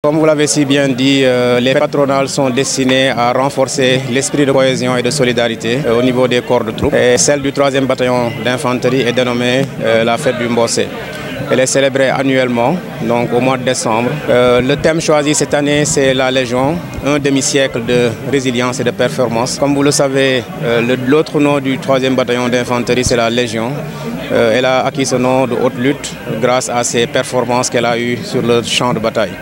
Comme vous l'avez si bien dit, les patronales sont destinées à renforcer l'esprit de cohésion et de solidarité au niveau des corps de troupes. Et celle du 3e bataillon d'infanterie est dénommée la fête du Mbossé. Elle est célébrée annuellement, donc au mois de décembre. Le thème choisi cette année, c'est la Légion, un demi-siècle de résilience et de performance. Comme vous le savez, l'autre nom du 3e bataillon d'infanterie, c'est la Légion. Elle a acquis ce nom de haute lutte grâce à ses performances qu'elle a eues sur le champ de bataille.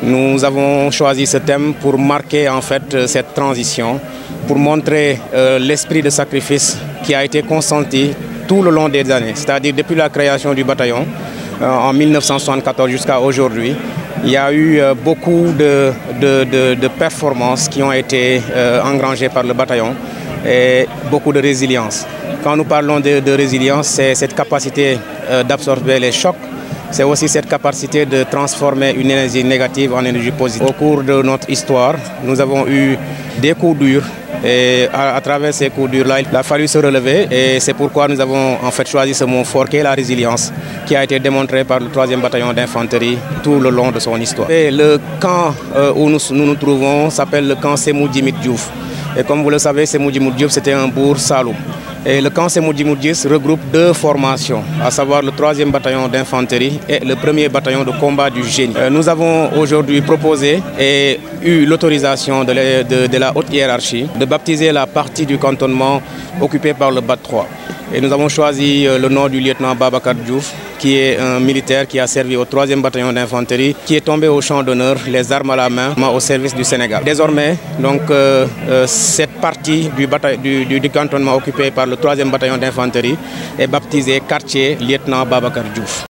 Nous avons choisi ce thème pour marquer en fait cette transition, pour montrer l'esprit de sacrifice qui a été consenti tout le long des années, c'est-à-dire depuis la création du bataillon en 1974 jusqu'à aujourd'hui. Il y a eu beaucoup de performances qui ont été engrangées par le bataillon et beaucoup de résilience. Quand nous parlons de résilience, c'est cette capacité d'absorber les chocs. C'est aussi cette capacité de transformer une énergie négative en énergie positive. Au cours de notre histoire, nous avons eu des coups durs et à travers ces coups durs-là, il a fallu se relever et c'est pourquoi nous avons en fait choisi ce mot fort qui est la résilience, qui a été démontré par le 3e bataillon d'infanterie tout le long de son histoire. Et le camp où nous trouvons s'appelle le camp Sémou Djimit Diouf. Et comme vous le savez, Sémou Djimit Diouf, c'était un bourg saloum. Et le camp Sémou Djimit Diouf regroupe deux formations, à savoir le 3e bataillon d'infanterie et le 1er bataillon de combat du génie. Nous avons aujourd'hui proposé et eu l'autorisation de la haute hiérarchie de baptiser la partie du cantonnement occupée par le BAT 3. Et nous avons choisi le nom du lieutenant Babacar Diouf, qui est un militaire qui a servi au 3e bataillon d'infanterie, qui est tombé au champ d'honneur, les armes à la main, au service du Sénégal. Désormais, donc, cette partie du cantonnement occupé par le 3e bataillon d'infanterie est baptisée quartier lieutenant Babacar Diouf.